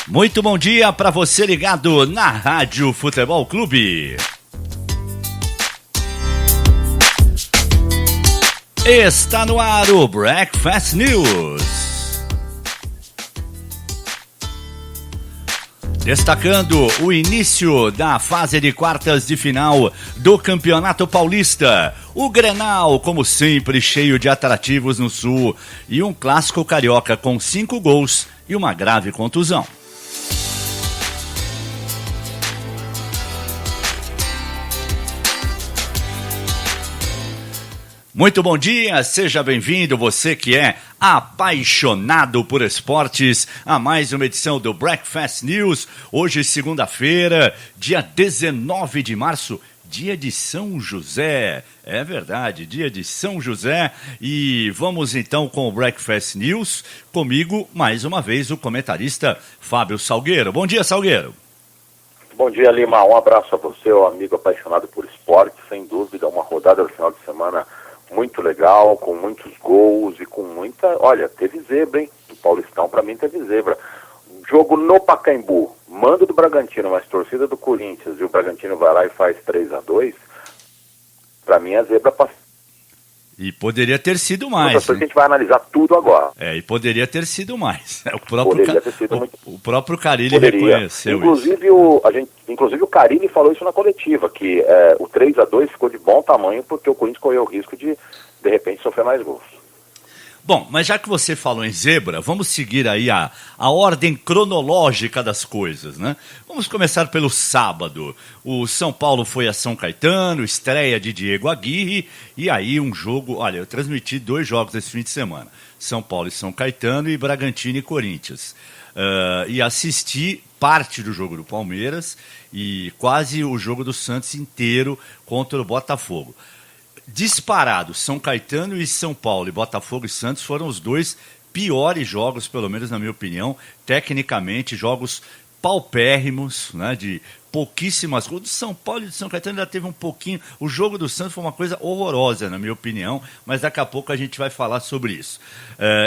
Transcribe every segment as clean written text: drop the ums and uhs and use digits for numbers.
Muito bom dia para você ligado na Rádio Futebol Clube. Está no ar o Breakfast News. Destacando o início da fase de quartas de final do Campeonato Paulista. O Grenal, como sempre, cheio de atrativos no Sul. E um clássico carioca com 5 gols e uma grave contusão. Muito bom dia, seja bem-vindo, você que é apaixonado por esportes, a mais uma edição do Breakfast News. Hoje, segunda-feira, dia 19 de março, dia de São José. É verdade, dia de São José. E vamos então com o Breakfast News. Comigo, mais uma vez, o comentarista Fábio Salgueiro. Bom dia, Salgueiro. Bom dia, Lima. Um abraço a você, o amigo apaixonado por esporte. Sem dúvida, uma rodada no final de semana muito legal, com muitos gols e com muita... Olha, teve zebra, hein? O Paulistão, pra mim, teve zebra. Jogo no Pacaembu, mando do Bragantino, mas torcida do Corinthians, e o Bragantino vai lá e faz 3-2, pra mim, a zebra passou. E poderia ter sido mais. Mas a gente vai analisar tudo agora. E poderia ter sido mais. O próprio Carille reconheceu Inclusive o Carille falou isso na coletiva, que o 3-2 ficou de bom tamanho porque o Corinthians correu o risco de repente, sofrer mais gols. Bom, mas já que você falou em zebra, vamos seguir aí a ordem cronológica das coisas, né? Vamos começar pelo sábado. O São Paulo foi a São Caetano, estreia de Diego Aguirre, e aí um jogo... Olha, eu transmiti 2 jogos esse fim de semana. São Paulo e São Caetano e Bragantino e Corinthians. E assisti parte do jogo do Palmeiras e quase o jogo do Santos inteiro contra o Botafogo. Disparado, São Caetano e São Paulo, e Botafogo e Santos foram os 2 piores jogos, pelo menos na minha opinião, tecnicamente, jogos paupérrimos, né, de pouquíssimas gols. Do São Paulo e do São Caetano ainda teve um pouquinho. O jogo do Santos foi uma coisa horrorosa, na minha opinião, mas daqui a pouco a gente vai falar sobre isso.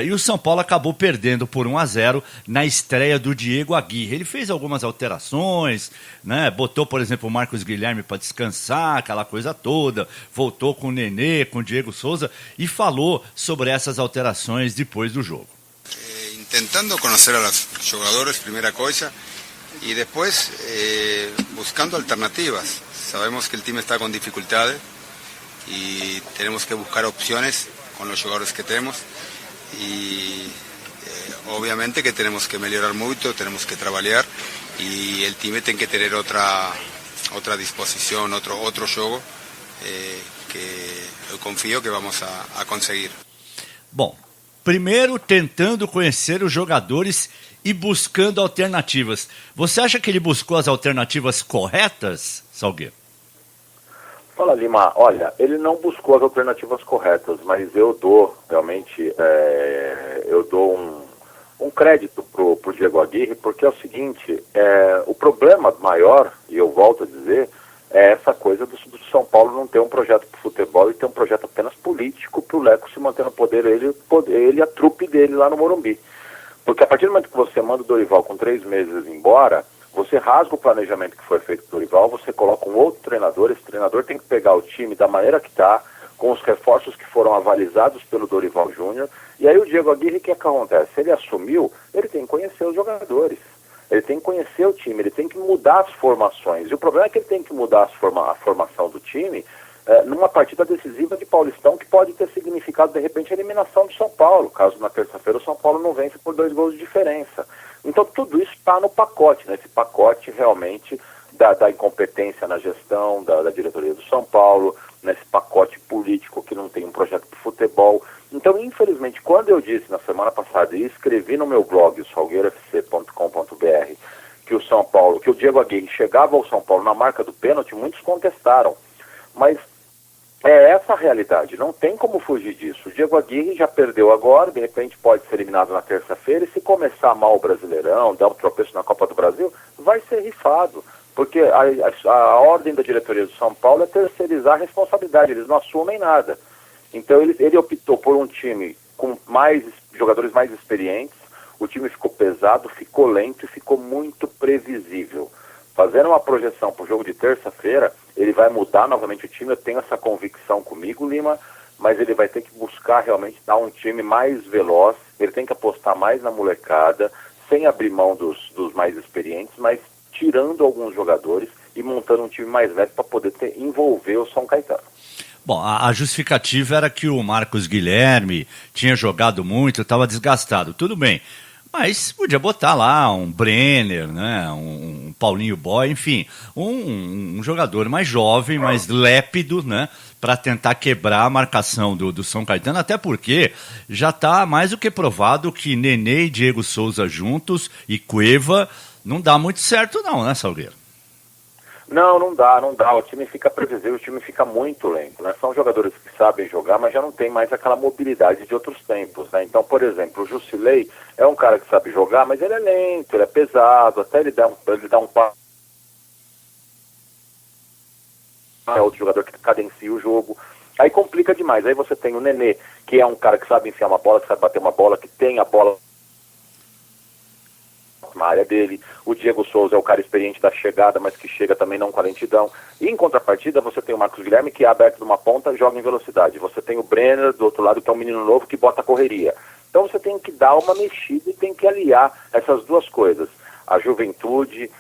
E o São Paulo acabou perdendo por 1-0 na estreia do Diego Aguirre. Ele fez algumas alterações, né? Botou, por exemplo, o Marcos Guilherme para descansar, aquela coisa toda, voltou com o Nenê, com o Diego Souza e falou sobre essas alterações depois do jogo. Intentando conhecer a los jogadores, primeira coisa. Y después buscando alternativas. Sabemos que el team está con dificultades y tenemos que buscar opciones con los jugadores que tenemos y obviamente que tenemos que mejorar mucho, tenemos que trabajar y el team tiene que tener otra disposición, otro juego que yo confío que vamos a conseguir. Bom, primeiro tentando conhecer os jogadores e buscando alternativas. Você acha que ele buscou as alternativas corretas, Salgueiro? Fala, Lima. Olha, ele não buscou as alternativas corretas, mas eu dou, realmente, um crédito pro Diego Aguirre, porque é o seguinte, o problema maior, e eu volto a dizer, é essa coisa do São Paulo não ter um projeto para futebol e ter um projeto apenas político para o Leco se manter no poder, ele e a trupe dele lá no Morumbi. Porque a partir do momento que você manda o Dorival com 3 meses embora, você rasga o planejamento que foi feito com o Dorival, você coloca um outro treinador, esse treinador tem que pegar o time da maneira que está, com os reforços que foram avalizados pelo Dorival Júnior, e aí o Diego Aguirre, o que acontece? Ele assumiu, ele tem que conhecer os jogadores, ele tem que conhecer o time, ele tem que mudar as formações, e o problema é que ele tem que mudar a formação do time numa partida decisiva de Paulistão que pode ter significado, de repente, a eliminação do São Paulo, caso na terça-feira o São Paulo não vence por 2 gols de diferença. Então tudo isso está no pacote, nesse pacote realmente da incompetência na gestão, da diretoria do São Paulo, nesse pacote político que não tem um projeto para futebol. Então, infelizmente, quando eu disse na semana passada e escrevi no meu blog, salgueirofc.com.br, que o São Paulo, que o Diego Aguirre chegava ao São Paulo na marca do pênalti, muitos contestaram. Mas é essa a realidade, não tem como fugir disso. O Diego Aguirre já perdeu agora, de repente pode ser eliminado na terça-feira, e se começar mal o Brasileirão, dar um tropeço na Copa do Brasil, vai ser rifado, porque a ordem da diretoria do São Paulo é terceirizar a responsabilidade, eles não assumem nada. Então ele optou por um time com jogadores mais experientes, o time ficou pesado, ficou lento e ficou muito previsível. Fazendo uma projeção para o jogo de terça-feira, ele vai mudar novamente o time, eu tenho essa convicção comigo, Lima, mas ele vai ter que buscar realmente dar um time mais veloz, ele tem que apostar mais na molecada, sem abrir mão dos mais experientes, mas tirando alguns jogadores e montando um time mais velho para poder envolver o São Caetano. Bom, a justificativa era que o Marcos Guilherme tinha jogado muito, estava desgastado. Tudo bem, mas podia botar lá um Brenner, né, um Paulinho Boy, enfim, um jogador mais jovem, mais lépido, né, para tentar quebrar a marcação do São Caetano, até porque já está mais do que provado que Nenê e Diego Souza juntos e Cueva não dá muito certo não, né, Salgueiro? Não dá. O time fica previsível, o time fica muito lento, né? São jogadores que sabem jogar, mas já não tem mais aquela mobilidade de outros tempos, né? Então, por exemplo, o Jusilei é um cara que sabe jogar, mas ele é lento, ele é pesado, até ele dá um passo. É outro jogador que cadencia o jogo. Aí complica demais. Aí você tem o Nenê, que é um cara que sabe enfiar uma bola, que sabe bater uma bola, que tem a bola na área dele. O Diego Souza é o cara experiente da chegada, mas que chega também não com a lentidão. E em contrapartida você tem o Marcos Guilherme, que é aberto numa ponta, joga em velocidade. Você tem o Brenner do outro lado, que é um menino novo que bota a correria. Então você tem que dar uma mexida e tem que aliar essas duas coisas. A juventude,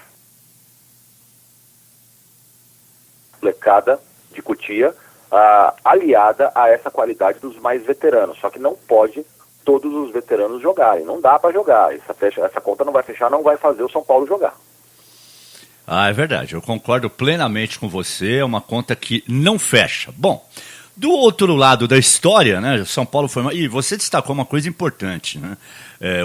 molecada de Cotia, aliada a essa qualidade dos mais veteranos. Só que não pode todos os veteranos jogarem. Não dá para jogar. Essa conta não vai fechar, não vai fazer o São Paulo jogar. Ah, é verdade. Eu concordo plenamente com você. É uma conta que não fecha. Bom, do outro lado da história, né? São Paulo foi... E você destacou uma coisa importante, né?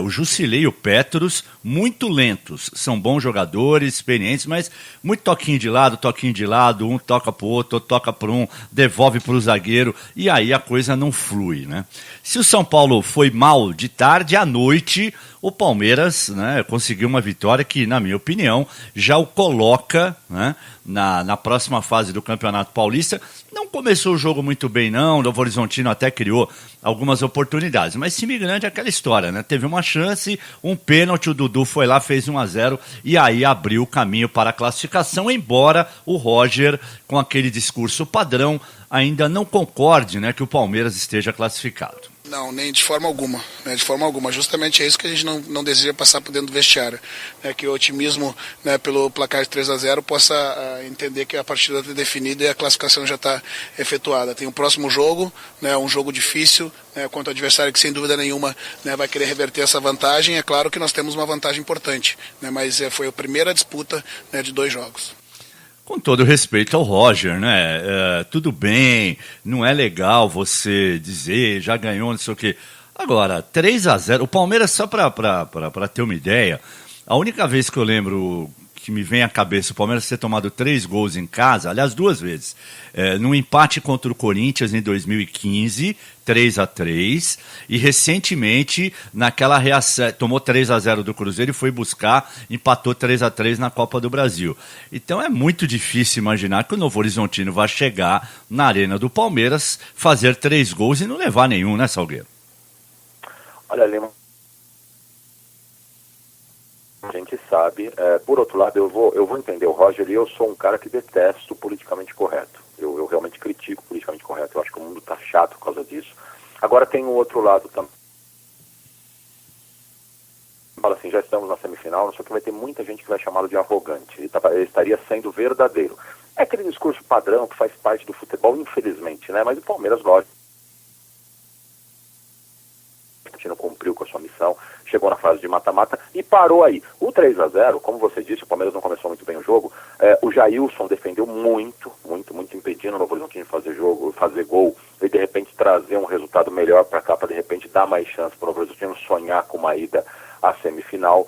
O Jusilei e o Petros, muito lentos. São bons jogadores, experientes, mas muito toquinho de lado, um toca pro outro toca para um, devolve pro zagueiro, e aí a coisa não flui, né? Se o São Paulo foi mal de tarde, à noite, o Palmeiras, né, conseguiu uma vitória que, na minha opinião, já o coloca, né, na próxima fase do Campeonato Paulista. Não começou o jogo muito bem, não. O Novo Horizontino até criou algumas oportunidades, mas time grande é aquela história, né? Teve uma chance, um pênalti, o Dudu foi lá, fez 1-0 e aí abriu o caminho para a classificação, embora o Roger, com aquele discurso padrão, ainda não concorde, né, que o Palmeiras esteja classificado. Não, nem de forma alguma, né, de forma alguma. Justamente é isso que a gente não deseja passar por dentro do vestiário, né, que o otimismo, né, pelo placar de 3-0 possa entender que a partida está definida e a classificação já está efetuada. Tem o próximo jogo, né, um jogo difícil, né, contra o adversário que sem dúvida nenhuma, né, vai querer reverter essa vantagem. É claro que nós temos uma vantagem importante, né, mas foi a primeira disputa, né, de 2 jogos. Com todo respeito ao Roger, né? Tudo bem, não é legal você dizer, já ganhou, não sei o quê. Agora, 3-0, o Palmeiras, só para ter uma ideia, a única vez que eu lembro que me vem à cabeça o Palmeiras ter tomado 3 gols em casa, aliás, 2 vezes, num empate contra o Corinthians em 2015, 3-3, e recentemente, naquela reação, tomou 3-0 do Cruzeiro e foi buscar, empatou 3-3 na Copa do Brasil. Então é muito difícil imaginar que o Novo Horizontino vai chegar na Arena do Palmeiras, fazer 3 gols e não levar nenhum, né, Salgueiro? Olha, Lima, a gente sabe, por outro lado, eu vou entender o Roger, e eu sou um cara que detesto o politicamente correto. Eu realmente critico o politicamente correto. Eu acho que o mundo está chato por causa disso. Agora tem um outro lado também. Fala assim, já estamos na semifinal, só que vai ter muita gente que vai chamá-lo de arrogante. Ele estaria sendo verdadeiro. É aquele discurso padrão que faz parte do futebol, infelizmente, né? Mas o Palmeiras, lógico, não cumpriu com a sua missão, chegou na fase de mata-mata e parou aí. O 3-0, como você disse, o Palmeiras não começou muito bem o jogo, o Jailson defendeu muito, impedindo o Novo Horizontino de fazer gol e de repente trazer um resultado melhor para cá, para de repente dar mais chance para o Novo Horizontino sonhar com uma ida à semifinal.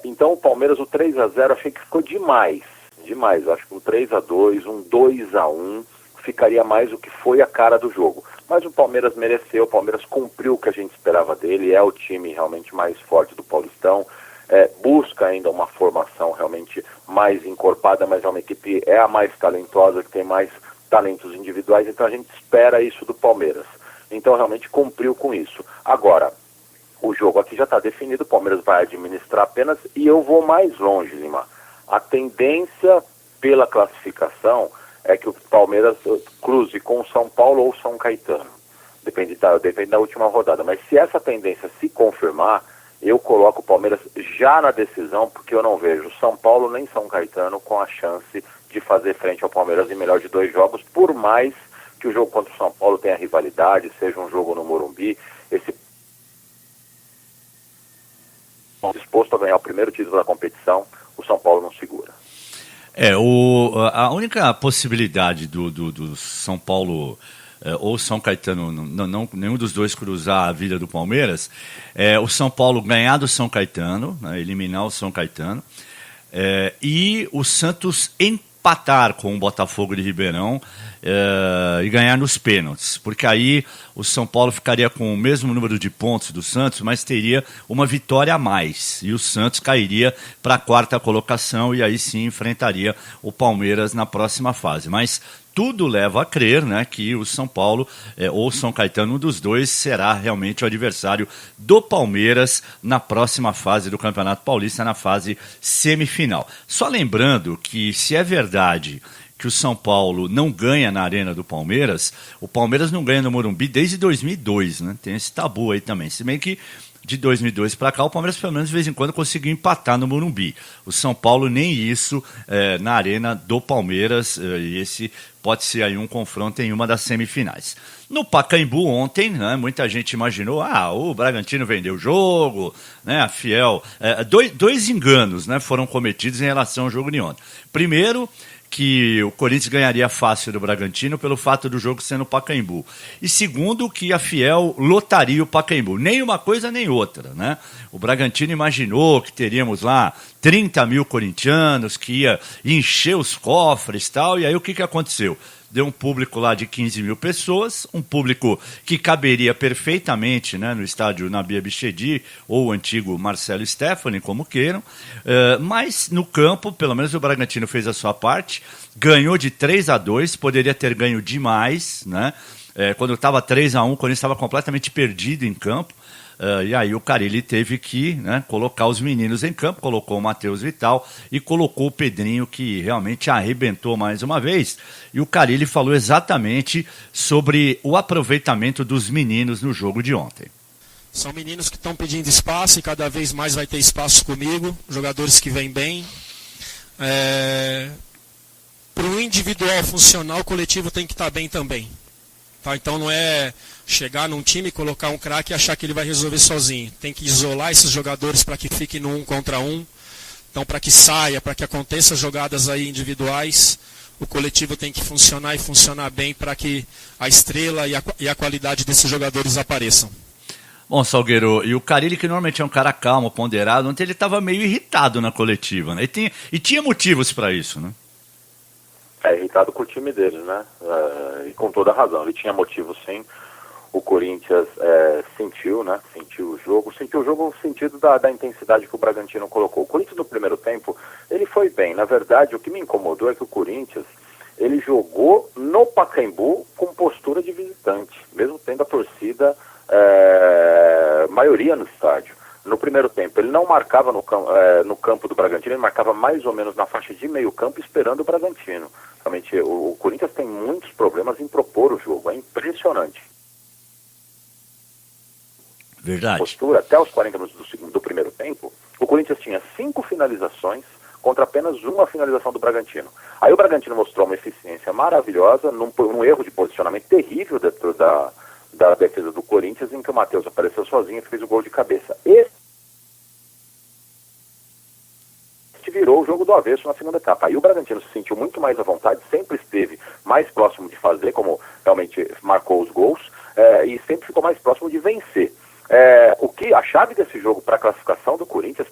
Então o Palmeiras, o 3-0, achei que ficou demais, eu acho que um 3-2, um 2-1 ficaria mais o que foi a cara do jogo. Mas o Palmeiras mereceu, o Palmeiras cumpriu o que a gente esperava dele, é o time realmente mais forte do Paulistão, busca ainda uma formação realmente mais encorpada, mas é uma equipe, é a mais talentosa, que tem mais talentos individuais, então a gente espera isso do Palmeiras. Então realmente cumpriu com isso. Agora, o jogo aqui já está definido, o Palmeiras vai administrar apenas, e eu vou mais longe, Lima. A tendência pela classificação é que o Palmeiras cruze com o São Paulo ou São Caetano. Depende da última rodada. Mas se essa tendência se confirmar, eu coloco o Palmeiras já na decisão, porque eu não vejo São Paulo nem São Caetano com a chance de fazer frente ao Palmeiras em melhor de 2 jogos, por mais que o jogo contra o São Paulo tenha rivalidade, seja um jogo no Morumbi, esse disposto a ganhar o primeiro título da competição, o São Paulo não segura. A única possibilidade do São Paulo ou São Caetano, nenhum dos dois cruzar a vida do Palmeiras, é o São Paulo ganhar do São Caetano, né, eliminar o São Caetano, e o Santos empatar com o Botafogo de Ribeirão e ganhar nos pênaltis, porque aí o São Paulo ficaria com o mesmo número de pontos do Santos, mas teria uma vitória a mais, e o Santos cairia para a 4ª colocação e aí sim enfrentaria o Palmeiras na próxima fase. Mas tudo leva a crer, né, que o São Paulo ou São Caetano, um dos dois, será realmente o adversário do Palmeiras na próxima fase do Campeonato Paulista, na fase semifinal. Só lembrando que, se é verdade que o São Paulo não ganha na Arena do Palmeiras, o Palmeiras não ganha no Morumbi desde 2002, né? Tem esse tabu aí também. Se bem que de 2002 para cá, o Palmeiras pelo menos de vez em quando conseguiu empatar no Morumbi. O São Paulo nem isso na Arena do Palmeiras, e esse pode ser aí um confronto em uma das semifinais. No Pacaembu ontem, né, muita gente imaginou, o Bragantino vendeu o jogo, né, a Fiel... dois enganos, né, foram cometidos em relação ao jogo de ontem. Primeiro, que o Corinthians ganharia fácil do Bragantino pelo fato do jogo ser no Pacaembu. E segundo, que a Fiel lotaria o Pacaembu. Nem uma coisa nem outra, né? O Bragantino imaginou que teríamos lá 30 mil corintianos, que ia encher os cofres e tal, e aí o que aconteceu? Deu um público lá de 15 mil pessoas, um público que caberia perfeitamente, né, no estádio Nabia Bichedi ou o antigo Marcelo Stefani, como queiram, mas no campo, pelo menos o Bragantino fez a sua parte, ganhou de 3-2, poderia ter ganho demais, né? Quando estava 3-1, o Corinthians estava completamente perdido em campo. E aí o Carille teve que, né, colocar os meninos em campo, colocou o Matheus Vital e colocou o Pedrinho, que realmente arrebentou mais uma vez. E o Carille falou exatamente sobre o aproveitamento dos meninos no jogo de ontem. São meninos que estão pedindo espaço e cada vez mais vai ter espaço comigo, jogadores que vêm bem. Para o individual funcionar, o coletivo tem que estar bem também. Tá? Então não é chegar num time, colocar um craque e achar que ele vai resolver sozinho. Tem que isolar esses jogadores para que fiquem no 1 contra 1. Então, para que saia, para que aconteçam jogadas aí individuais, o coletivo tem que funcionar e funcionar bem para que a estrela e a qualidade desses jogadores apareçam. Bom, Salgueiro, e o Carille, que normalmente é um cara calmo, ponderado, ontem ele estava meio irritado na coletiva, né? E tinha motivos para isso, né? Irritado com o time dele, né? E com toda a razão. Ele tinha motivo, sim. O Corinthians sentiu, né? Sentiu o jogo no sentido da intensidade que o Bragantino colocou. O Corinthians no primeiro tempo, ele foi bem. Na verdade, o que me incomodou é que o Corinthians, ele jogou no Pacaembu com postura de visitante, mesmo tendo a torcida maioria no estádio. No primeiro tempo, ele não marcava no campo do Bragantino, ele marcava mais ou menos na faixa de meio campo, esperando o Bragantino. Realmente, o Corinthians tem muitos problemas em propor o jogo, é impressionante. Verdade. Postura, até os 40 minutos do primeiro tempo, o Corinthians tinha 5 finalizações contra apenas uma finalização do Bragantino. Aí o Bragantino mostrou uma eficiência maravilhosa, num erro de posicionamento terrível dentro da defesa do Corinthians, em que o Matheus apareceu sozinho e fez o gol de cabeça. Este virou o jogo do avesso na segunda etapa. Aí o Bragantino se sentiu muito mais à vontade, sempre esteve mais próximo de fazer, como realmente marcou os gols, e sempre ficou mais próximo de vencer. A chave desse jogo para a classificação do Corinthians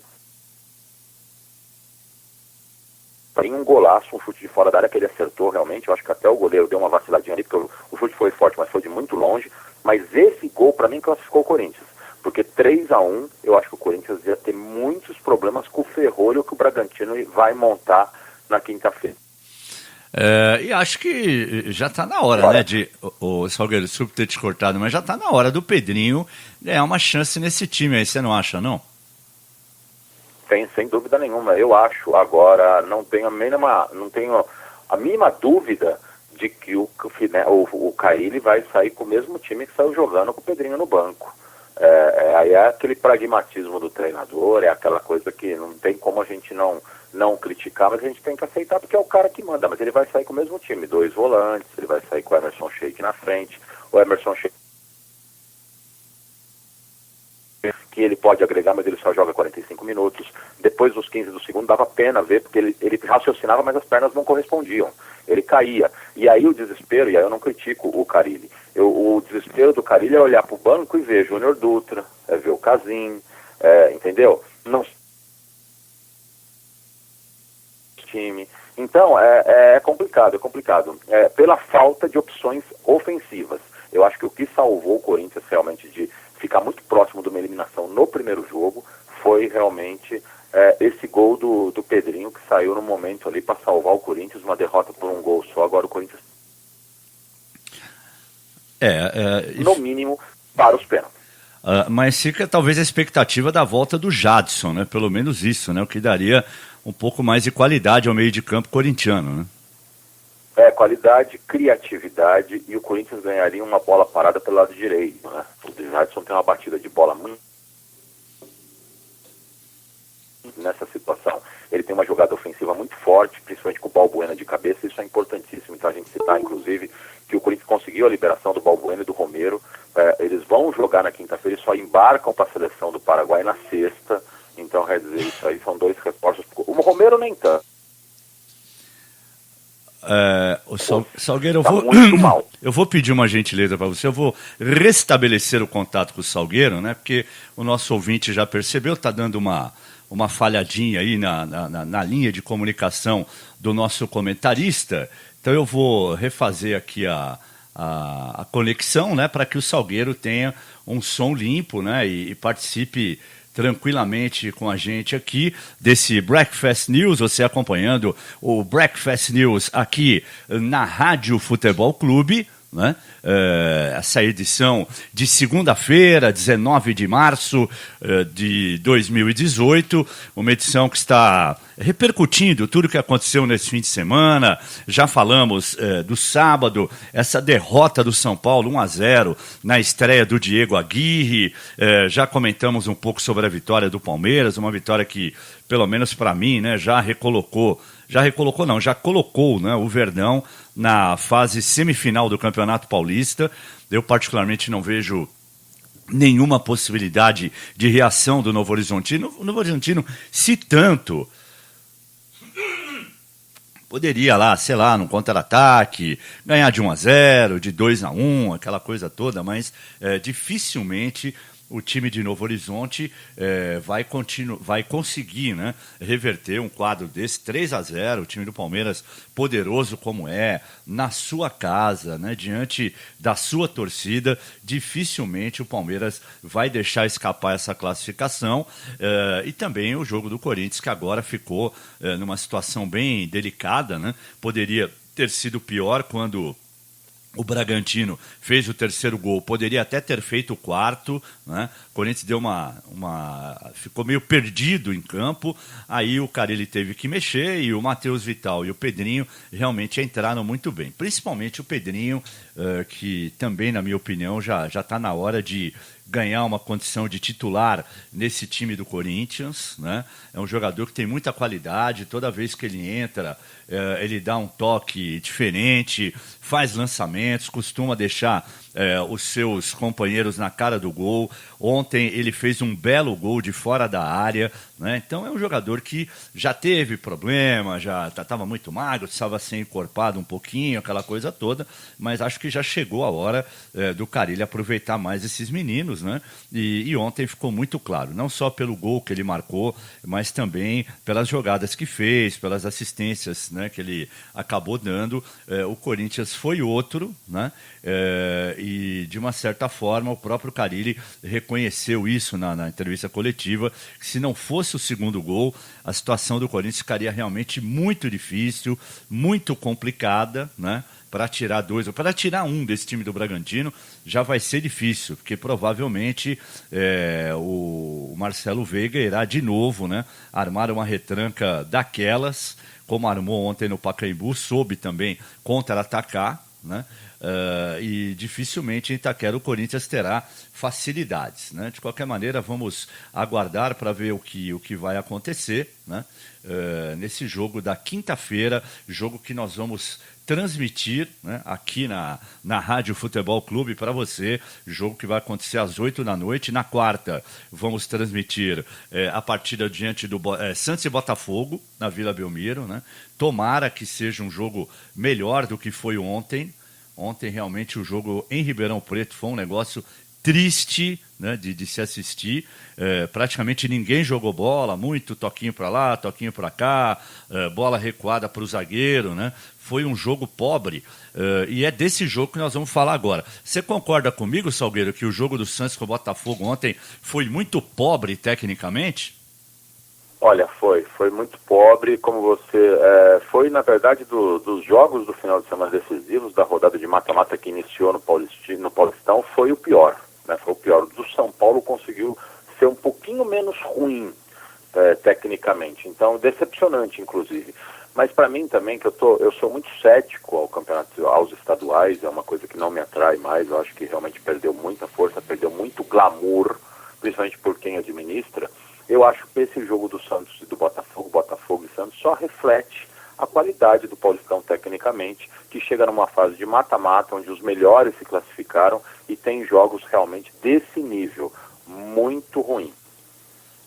tem um golaço, um chute de fora da área que ele acertou realmente. Eu acho que até o goleiro deu uma vaciladinha ali, porque o chute foi forte, mas foi de muito longe. Mas esse gol, para mim, classificou o Corinthians. Porque 3-1, eu acho que o Corinthians ia ter muitos problemas com o ferrolho que o Bragantino vai montar na quinta-feira. E acho que já está na hora, né, de o Salgueiro, desculpe ter te cortado, mas já está na hora do Pedrinho ganhar uma chance nesse time aí, você não acha, não? Tem, sem dúvida nenhuma, eu acho. Agora, não tenho a mínima dúvida de que o Carille vai sair com o mesmo time que saiu jogando com o Pedrinho no banco. Aí é aquele pragmatismo do treinador, é aquela coisa que não tem como a gente não criticar, mas a gente tem que aceitar porque é o cara que manda. Mas ele vai sair com o mesmo time, 2 volantes, ele vai sair com o Emerson Sheik na frente, o Emerson Sheik que ele pode agregar, mas ele só joga 45 minutos. Depois dos 15 do segundo dava pena ver, porque ele raciocinava, mas as pernas não correspondiam. Ele caía. E aí o desespero, e aí eu não critico o Carille, o desespero do Carille é olhar para o banco e ver Júnior Dutra, ver o Casim, entendeu? Não time. Então, é complicado. Pela falta de opções ofensivas. Eu acho que o que salvou o Corinthians realmente de ficar muito próximo de uma eliminação no primeiro jogo foi realmente esse gol do Pedrinho, que saiu no momento ali para salvar o Corinthians, uma derrota por um gol só. Agora o Corinthians no mínimo para os pênaltis. Mas fica talvez a expectativa da volta do Jadson, né? Pelo menos isso, né? O que daria um pouco mais de qualidade ao meio de campo corintiano, né? Qualidade, criatividade, e o Corinthians ganharia uma bola parada pelo lado direito, né? O Jadson tem uma batida de bola muito nessa situação. Ele tem uma jogada ofensiva muito forte, principalmente com o Balbuena de cabeça, isso é importantíssimo. Então a gente citar, inclusive, que o Corinthians conseguiu a liberação do Balbuena e do Romero. Eles vão jogar na quinta-feira e só embarcam para a seleção do Paraguai na sexta. Então, quer dizer, isso aí são 2 reforços. O Romero nem tanto. Salgueiro, eu vou pedir uma gentileza para você, eu vou restabelecer o contato com o Salgueiro, né? Porque o nosso ouvinte já percebeu, está dando uma falhadinha aí na linha de comunicação do nosso comentarista. Então eu vou refazer aqui a conexão, né? Para que o Salgueiro tenha um som limpo, né? E participe tranquilamente com a gente aqui desse Breakfast News, você acompanhando o Breakfast News aqui na Rádio Futebol Clube, né? Essa edição de segunda-feira, 19 de março de 2018, uma edição que está repercutindo tudo o que aconteceu nesse fim de semana. Já falamos do sábado, essa derrota do São Paulo 1-0 na estreia do Diego Aguirre. Já comentamos um pouco sobre a vitória do Palmeiras, uma vitória que, pelo menos para mim, né, já colocou, né, o Verdão na fase semifinal do Campeonato Paulista. Eu particularmente não vejo nenhuma possibilidade de reação do Novo Horizontino. O Novo Horizontino, se tanto, poderia lá, sei lá, num contra-ataque, ganhar de 1-0, de 2-1, aquela coisa toda, mas dificilmente o time de Novo Horizonte vai conseguir, né, reverter um quadro desse 3-0, o time do Palmeiras poderoso como na sua casa, né, diante da sua torcida, dificilmente o Palmeiras vai deixar escapar essa classificação, e também o jogo do Corinthians, que agora ficou numa situação bem delicada, né, poderia ter sido pior quando o Bragantino fez o 3º gol, poderia até ter feito o 4º, né? O Corinthians deu ficou meio perdido em campo, aí o Carille teve que mexer e o Matheus Vital e o Pedrinho realmente entraram muito bem. Principalmente o Pedrinho, que também, na minha opinião, já está na hora de ganhar uma condição de titular nesse time do Corinthians, né? É um jogador que tem muita qualidade, toda vez que ele entra, ele dá um toque diferente, faz lançamentos, costuma deixar os seus companheiros na cara do gol. Ontem ele fez um belo gol de fora da área, né? Então é um jogador que já teve problema, já estava muito magro, precisava ser encorpado um pouquinho, aquela coisa toda, mas acho que já chegou a hora do Carille aproveitar mais esses meninos, né? E ontem ficou muito claro, não só pelo gol que ele marcou, mas também pelas jogadas que fez, pelas assistências, né, que ele acabou dando. O Corinthians foi outro, né? e de uma certa forma o próprio Carille reconheceu isso na entrevista coletiva, que se não fosse o segundo gol, a situação do Corinthians ficaria realmente muito difícil, muito complicada, né? Para tirar dois, ou para tirar um desse time do Bragantino, já vai ser difícil, porque provavelmente o Marcelo Veiga irá de novo, né, armar uma retranca daquelas, como armou ontem no Pacaembu, soube também contra-atacar, né? E dificilmente em Itaquera o Corinthians terá facilidades, né? De qualquer maneira, vamos aguardar para ver o que vai acontecer, né? Nesse jogo da quinta-feira, jogo que nós vamos transmitir, né, aqui na Rádio Futebol Clube para você, jogo que vai acontecer às 8 da noite. Na quarta, vamos transmitir a partida diante do Santos e Botafogo, na Vila Belmiro, né? Tomara que seja um jogo melhor do que foi ontem. Ontem, realmente, o jogo em Ribeirão Preto foi um negócio triste, né, de se assistir. Praticamente ninguém jogou bola, muito toquinho para lá, toquinho para cá, bola recuada para o zagueiro, né? Foi um jogo pobre, e é desse jogo que nós vamos falar agora. Você concorda comigo, Salgueiro, que o jogo do Santos com o Botafogo ontem foi muito pobre tecnicamente? Olha, foi muito pobre, como você... foi, na verdade, dos jogos do final de semana decisivos, da rodada de mata-mata que iniciou no Paulistão, foi o pior, né? Foi o pior. Do São Paulo conseguiu ser um pouquinho menos ruim, tecnicamente. Então, decepcionante, inclusive. Mas para mim também, que eu sou muito cético ao campeonato, aos estaduais, é uma coisa que não me atrai mais. Eu acho que realmente perdeu muita força, perdeu muito glamour, principalmente por quem administra. Eu acho que esse jogo do Santos e do Botafogo e Santos, só reflete a qualidade do Paulistão tecnicamente, que chega numa fase de mata-mata, onde os melhores se classificaram e tem jogos realmente desse nível, muito ruim.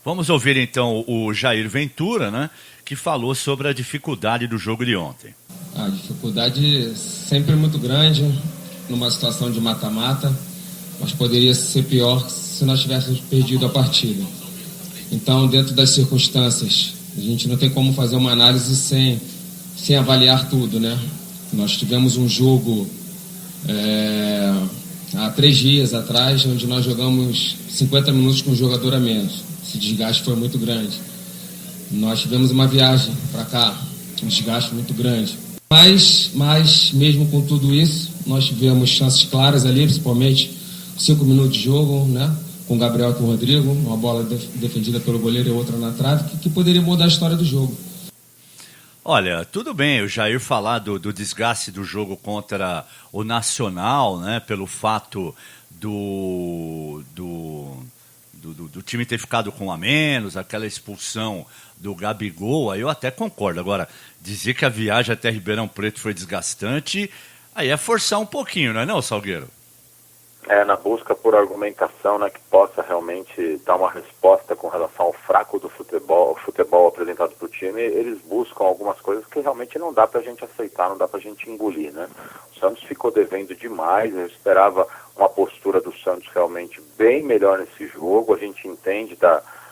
Vamos ouvir então o Jair Ventura, né, que falou sobre a dificuldade do jogo de ontem. A dificuldade sempre muito grande numa situação de mata-mata, mas poderia ser pior se nós tivéssemos perdido a partida. Então, dentro das circunstâncias, a gente não tem como fazer uma análise sem avaliar tudo, né? Nós tivemos um jogo há 3 dias atrás, onde nós jogamos 50 minutos com um jogador a menos. Esse desgaste foi muito grande. Nós tivemos uma viagem para cá, um desgaste muito grande. Mas mesmo com tudo isso, nós tivemos chances claras ali, principalmente 5 minutos de jogo, né? Com o Gabriel e com o Rodrigo, uma bola defendida pelo goleiro e outra na trave, que poderia mudar a história do jogo. Olha, tudo bem o Jair falar do desgaste do jogo contra o Nacional, né, pelo fato do time ter ficado com a menos, aquela expulsão do Gabigol, aí eu até concordo. Agora, dizer que a viagem até Ribeirão Preto foi desgastante, aí é forçar um pouquinho, não é não, Salgueiro? Na busca por argumentação, né, que possa realmente dar uma resposta com relação ao fraco do futebol apresentado para o time, eles buscam algumas coisas que realmente não dá para a gente aceitar, não dá para a gente engolir, né? O Santos ficou devendo demais, eu esperava uma postura do Santos realmente bem melhor nesse jogo. A gente entende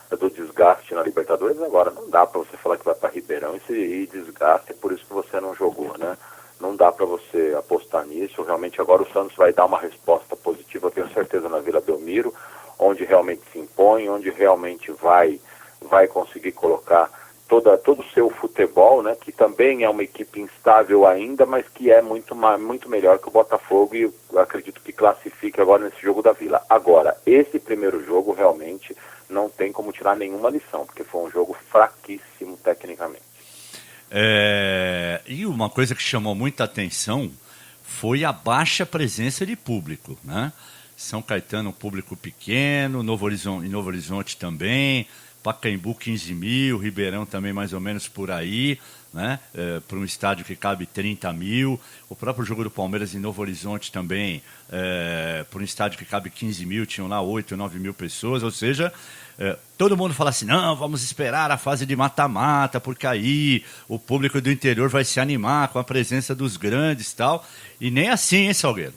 do desgaste na Libertadores, agora não dá para você falar que vai para Ribeirão e desgaste, é por isso que você não jogou, né? Não dá para você apostar nisso. Realmente agora o Santos vai dar uma resposta positiva, eu tenho certeza, na Vila Belmiro, onde realmente se impõe, onde realmente vai conseguir colocar todo o seu futebol, né, que também é uma equipe instável ainda, mas que é muito melhor que o Botafogo, e eu acredito que classifique agora nesse jogo da Vila. Agora, esse primeiro jogo realmente não tem como tirar nenhuma lição, porque foi um jogo fraquíssimo tecnicamente. E uma coisa que chamou muita atenção foi a baixa presença de público, né? São Caetano, um público pequeno, Novo Horizonte também, Pacaembu 15 mil, Ribeirão também mais ou menos por aí, né? Para um estádio que cabe 30 mil. O próprio jogo do Palmeiras em Novo Horizonte também, para um estádio que cabe 15 mil, tinham lá 8, 9 mil pessoas, ou seja... todo mundo fala assim, não, vamos esperar a fase de mata-mata, porque aí o público do interior vai se animar com a presença dos grandes e tal, e nem assim, hein, Salgueiro?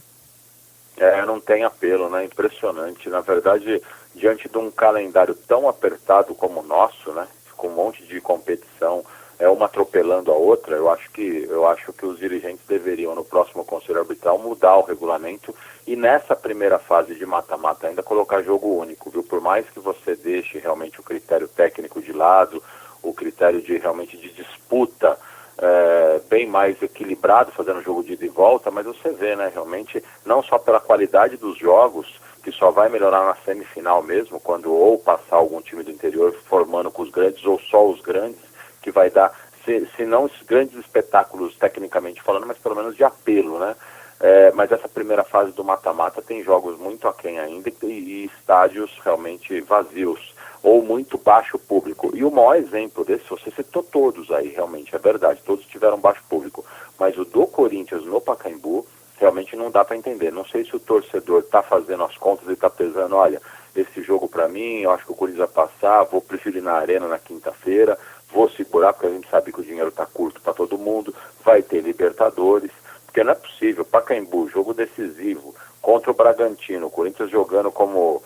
Não tem apelo, né? Impressionante. Na verdade, diante de um calendário tão apertado como o nosso, né? Com um monte de competição, uma atropelando a outra, eu acho que os dirigentes deveriam, no próximo Conselho Arbitral, mudar o regulamento e nessa primeira fase de mata-mata ainda colocar jogo único, viu? Por mais que você deixe realmente o critério técnico de lado, o critério de realmente de disputa bem mais equilibrado, fazendo jogo de ida e volta, mas você vê, né, realmente, não só pela qualidade dos jogos, que só vai melhorar na semifinal mesmo, quando ou passar algum time do interior formando com os grandes, ou só os grandes, que vai dar, se não os grandes espetáculos tecnicamente falando, mas pelo menos de apelo, né? Mas essa primeira fase do mata-mata tem jogos muito aquém ainda e estádios realmente vazios, ou muito baixo público. E o maior exemplo desse, você citou todos aí, realmente, é verdade, todos tiveram baixo público, mas o do Corinthians no Pacaembu, realmente não dá para entender. Não sei se o torcedor está fazendo as contas e está pesando, olha, esse jogo para mim, eu acho que o Corinthians vai passar, vou preferir ir na Arena na quinta-feira, vou segurar, porque a gente sabe que o dinheiro está curto para todo mundo, vai ter Libertadores, porque não é possível, Pacaembu, jogo decisivo, contra o Bragantino, o Corinthians jogando como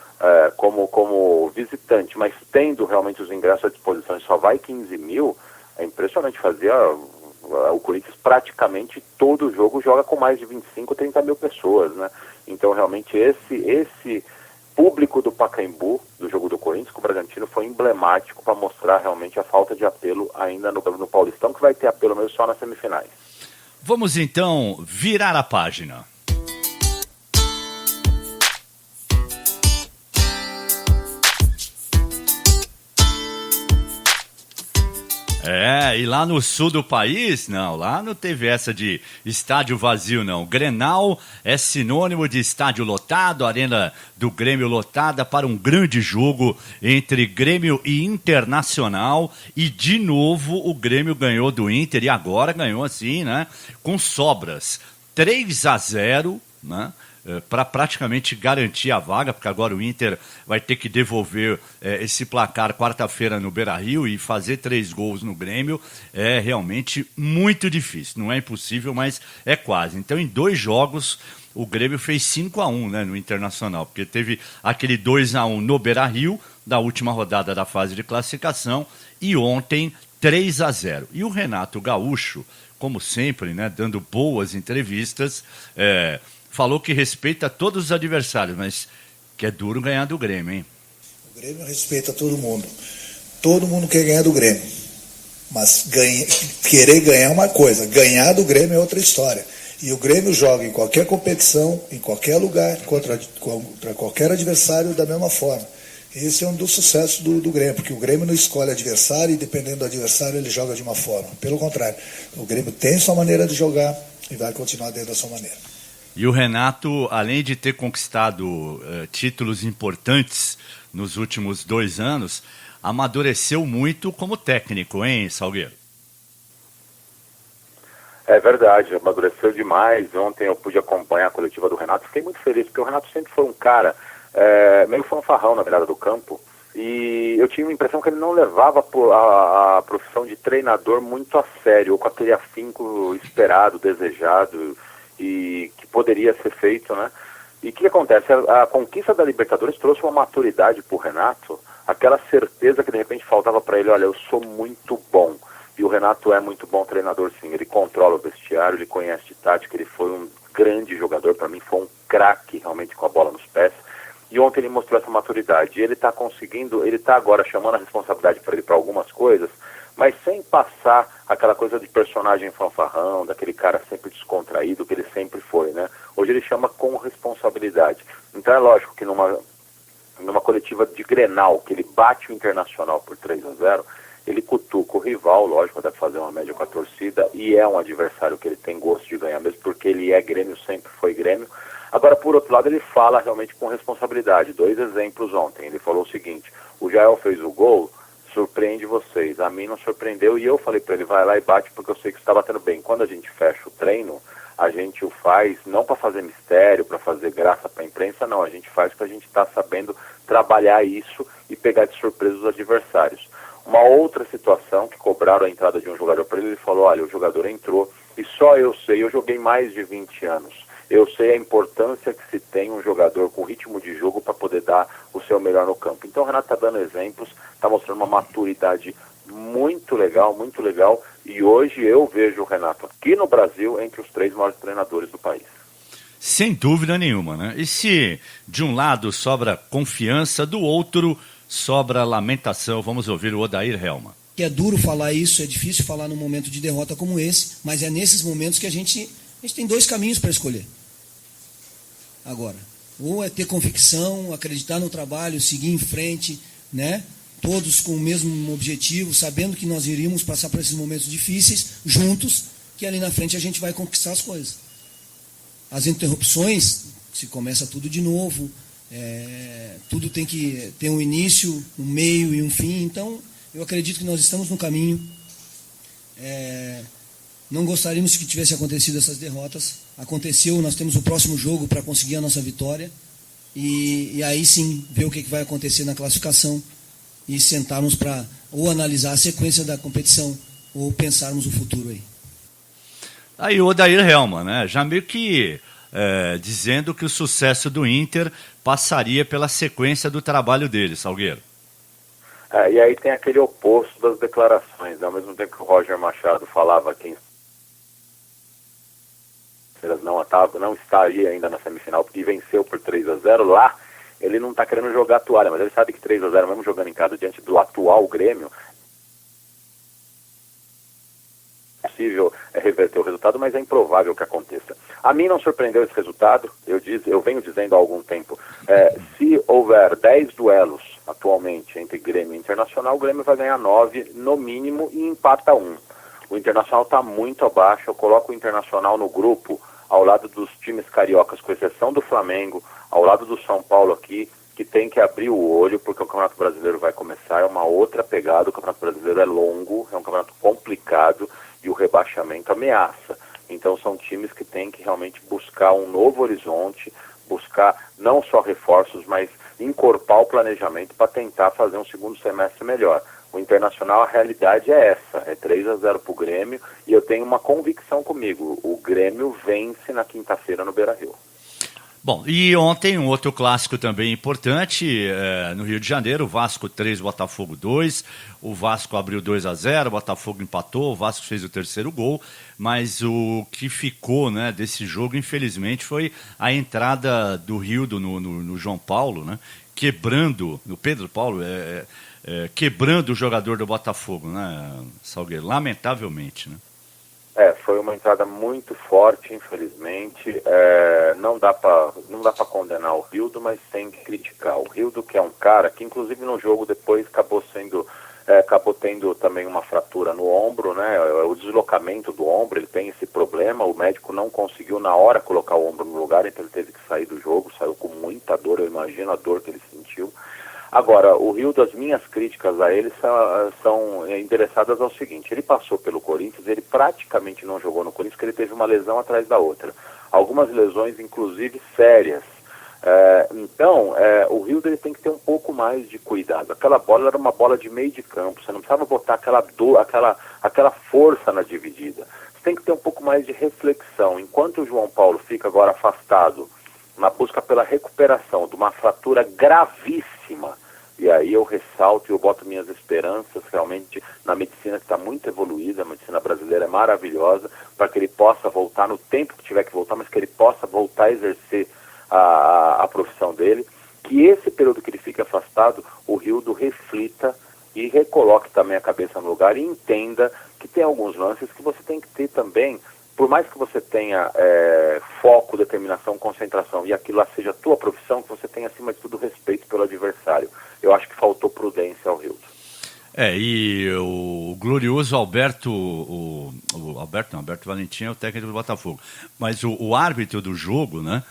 visitante, mas tendo realmente os ingressos à disposição e só vai 15 mil, é impressionante. O Corinthians praticamente todo jogo joga com mais de 25, 30 mil pessoas, né? Então realmente esse público do Pacaembu, do jogo do Corinthians com o Bragantino, foi emblemático para mostrar realmente a falta de apelo ainda no Paulistão, que vai ter apelo mesmo só nas semifinais. Vamos então virar a página. E lá no sul do país, não, lá não teve essa de estádio vazio, não. Grenal é sinônimo de estádio lotado, arena do Grêmio lotada para um grande jogo entre Grêmio e Internacional, e de novo o Grêmio ganhou do Inter, e agora ganhou assim, né, com sobras, 3-0, né? Para praticamente garantir a vaga, porque agora o Inter vai ter que devolver esse placar quarta-feira no Beira-Rio e fazer 3 gols no Grêmio é realmente muito difícil. Não é impossível, mas é quase. Então, em 2 jogos, o Grêmio fez 5-1, né, no Internacional, porque teve aquele 2-1 no Beira-Rio, da última rodada da fase de classificação, e ontem 3-0. E o Renato Gaúcho, como sempre, né, dando boas entrevistas, falou que respeita todos os adversários, mas que é duro ganhar do Grêmio, hein? O Grêmio respeita todo mundo. Todo mundo quer ganhar do Grêmio. Mas querer ganhar é uma coisa, ganhar do Grêmio é outra história. E o Grêmio joga em qualquer competição, em qualquer lugar, contra qualquer adversário da mesma forma. Esse é um dos sucessos do Grêmio, porque o Grêmio não escolhe adversário e dependendo do adversário ele joga de uma forma. Pelo contrário, o Grêmio tem sua maneira de jogar e vai continuar dentro da sua maneira. E o Renato, além de ter conquistado títulos importantes nos últimos 2 anos, amadureceu muito como técnico, hein, Salgueiro? É verdade, amadureceu demais. Ontem eu pude acompanhar a coletiva do Renato, fiquei muito feliz, porque o Renato sempre foi um cara meio fanfarrão na beirada do campo, e eu tinha a impressão que ele não levava a profissão de treinador muito a sério, ou com aquele afinco esperado, desejado, e que poderia ser feito, né? E o que acontece? A conquista da Libertadores trouxe uma maturidade para o Renato, aquela certeza que de repente faltava para ele, olha, eu sou muito bom. E o Renato é muito bom treinador, sim. Ele controla o vestiário, ele conhece de tática, ele foi um grande jogador, para mim foi um craque realmente com a bola nos pés. E ontem ele mostrou essa maturidade. E ele está conseguindo, ele está agora chamando a responsabilidade para ele para algumas coisas, mas sem passar aquela coisa de personagem fanfarrão, daquele cara sempre descontraído que ele sempre foi, né? Hoje ele chama com responsabilidade. Então é lógico que numa coletiva de Grenal, que ele bate o Internacional por 3-0, ele cutuca o rival, lógico, deve fazer uma média com a torcida, e é um adversário que ele tem gosto de ganhar mesmo, porque ele é Grêmio, sempre foi Grêmio. Agora, por outro lado, ele fala realmente com responsabilidade. 2 exemplos ontem. Ele falou o seguinte: o Jael fez o gol, surpreende vocês. A mim não surpreendeu, e eu falei para ele, vai lá e bate, porque eu sei que você está batendo bem. Quando a gente fecha o treino, a gente o faz não para fazer mistério, para fazer graça para a imprensa, não. A gente faz porque a gente está sabendo trabalhar isso e pegar de surpresa os adversários. Uma outra situação que cobraram a entrada de um jogador para ele falou, olha, o jogador entrou e só eu sei, eu joguei mais de 20 anos. Eu sei a importância que se tem um jogador com ritmo de jogo para poder dar o seu melhor no campo. Então o Renato está dando exemplos, está mostrando uma maturidade muito legal, muito legal. E hoje eu vejo o Renato aqui no Brasil entre os 3 maiores treinadores do país. Sem dúvida nenhuma, né? E se de um lado sobra confiança, do outro sobra lamentação? Vamos ouvir o Odair Helma. É duro falar isso, é difícil falar num momento de derrota como esse, mas é nesses momentos que a gente tem 2 caminhos para escolher. Agora, ou é ter convicção, acreditar no trabalho, seguir em frente, né? Todos com o mesmo objetivo, sabendo que nós iríamos passar por esses momentos difíceis, juntos, que ali na frente a gente vai conquistar as coisas. As interrupções, se começa tudo de novo, tudo tem que ter um início, um meio e um fim, então eu acredito que nós estamos no caminho. Não gostaríamos que tivesse acontecido essas derrotas. Aconteceu, nós temos o próximo jogo para conseguir a nossa vitória. E aí sim, ver o que vai acontecer na classificação e sentarmos para ou analisar a sequência da competição ou pensarmos o futuro aí. Aí o Odair Helma, né? Já meio que dizendo que o sucesso do Inter passaria pela sequência do trabalho dele, Salgueiro. E aí tem aquele oposto das declarações. Ao mesmo tempo que o Roger Machado falava que não estaria ainda na semifinal porque venceu por 3-0 lá, ele não está querendo jogar a toalha, mas ele sabe que 3-0, mesmo jogando em casa diante do atual Grêmio, é possível reverter o resultado, mas é improvável que aconteça. A mim não surpreendeu esse resultado, eu venho dizendo há algum tempo, se houver 10 duelos atualmente entre Grêmio e Internacional, o Grêmio vai ganhar 9 no mínimo e empata 1. O Internacional está muito abaixo, eu coloco o Internacional no grupo ao lado dos times cariocas, com exceção do Flamengo, ao lado do São Paulo aqui, que tem que abrir o olho, porque o Campeonato Brasileiro vai começar, é uma outra pegada, o Campeonato Brasileiro é longo, é um campeonato complicado e o rebaixamento ameaça. Então são times que têm que realmente buscar um novo horizonte, buscar não só reforços, mas encorpar o planejamento para tentar fazer um segundo semestre melhor. O Internacional, a realidade é essa, é 3-0 para o Grêmio, e eu tenho uma convicção comigo, o Grêmio vence na quinta-feira no Beira-Rio. Bom, e ontem um outro clássico também importante, no Rio de Janeiro, o Vasco 3, Botafogo 2, o Vasco abriu 2-0, o Botafogo empatou, o Vasco fez o terceiro gol, mas o que ficou, né, desse jogo, infelizmente, foi a entrada do Rildo no João Paulo, né, quebrando, no Pedro Paulo, quebrando o jogador do Botafogo, né, Salgueiro, lamentavelmente, né? Foi uma entrada muito forte, infelizmente. Não dá para condenar o Rildo, mas tem que criticar. O Rildo, que é um cara que, inclusive, no jogo depois acabou tendo também uma fratura no ombro, né? O deslocamento do ombro, ele tem esse problema. O médico não conseguiu na hora colocar o ombro no lugar, então ele teve que sair do jogo, saiu com muita dor, eu imagino a dor que ele sentiu. Agora, o Rildo, as minhas críticas a ele são endereçadas ao seguinte: ele passou pelo Corinthians, ele praticamente não jogou no Corinthians, porque ele teve uma lesão atrás da outra. Algumas lesões, inclusive, sérias. Então, o Rildo ele tem que ter um pouco mais de cuidado. Aquela bola era uma bola de meio de campo, você não precisava botar aquela força na dividida. Você tem que ter um pouco mais de reflexão. Enquanto o João Paulo fica agora afastado na busca pela recuperação de uma fratura gravíssima, e aí eu ressalto e eu boto minhas esperanças realmente na medicina, que está muito evoluída, a medicina brasileira é maravilhosa, para que ele possa voltar no tempo que tiver que voltar, mas que ele possa voltar a exercer a profissão dele, que esse período que ele fica afastado, o Rildo reflita e recoloque também a cabeça no lugar e entenda que tem alguns lances que você tem que ter também. Por mais que você tenha foco, determinação, concentração e aquilo lá seja a tua profissão, que você tenha, acima de tudo, respeito pelo adversário. Eu acho que faltou prudência ao Rildo. E o glorioso Alberto Valentim é o técnico do Botafogo. Mas o árbitro do jogo, né,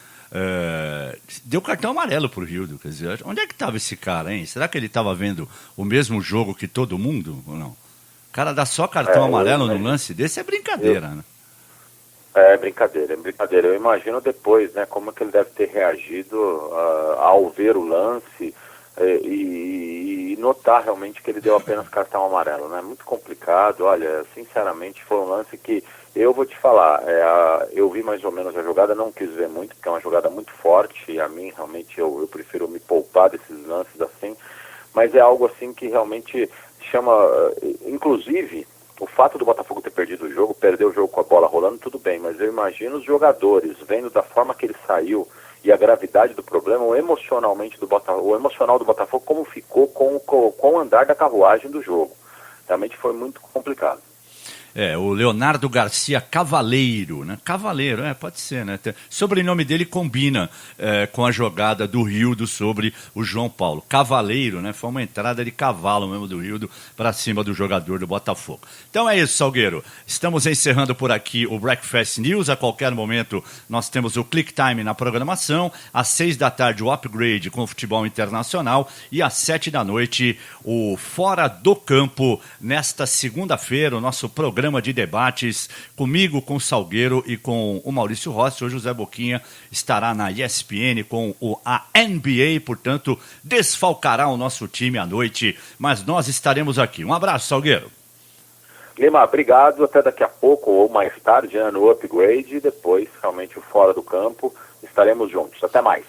deu cartão amarelo pro Rildo. Quer dizer, onde é que estava esse cara, hein? Será que ele estava vendo o mesmo jogo que todo mundo ou não? O cara dá só cartão amarelo no lance desse, é brincadeira, né? É brincadeira. Eu imagino depois, né, como que ele deve ter reagido ao ver o lance e notar realmente que ele deu apenas cartão amarelo, né? Muito complicado. Olha, sinceramente, foi um lance que eu vou te falar, eu vi mais ou menos a jogada, não quis ver muito, porque é uma jogada muito forte, e a mim realmente eu prefiro me poupar desses lances assim, mas é algo assim que realmente chama, inclusive, o fato do Botafogo ter perdido o jogo, perdeu o jogo com a bola rolando, tudo bem, mas eu imagino os jogadores, vendo da forma que ele saiu e a gravidade do problema, o emocional do Botafogo, como ficou com o andar da carruagem do jogo. Realmente foi muito complicado. O Leonardo Garcia Cavaleiro, né? Cavaleiro, pode ser, né? Sobrenome dele combina com a jogada do Rildo sobre o João Paulo. Cavaleiro, né? Foi uma entrada de cavalo mesmo do Rildo para cima do jogador do Botafogo. Então é isso, Salgueiro. Estamos encerrando por aqui o Breakfast News. A qualquer momento nós temos o Click Time na programação. Às 6 da tarde o Upgrade com o futebol internacional. E às 7 da noite o Fora do Campo. Nesta segunda-feira, o nosso programa de debates comigo, com o Salgueiro e com o Maurício Rossi. Hoje o Zé Boquinha estará na ESPN com a NBA, portanto desfalcará o nosso time à noite, mas nós estaremos aqui. Um abraço, Salgueiro. Lima, obrigado, até daqui a pouco ou mais tarde, no Upgrade, e depois realmente o Fora do Campo, estaremos juntos. Até mais.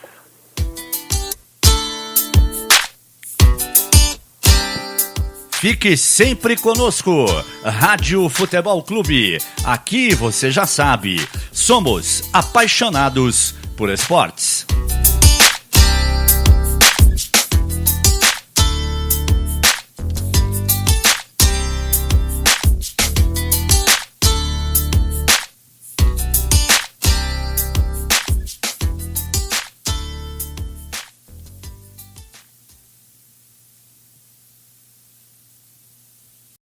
Fique sempre conosco, Rádio Futebol Clube. Aqui você já sabe, somos apaixonados por esportes.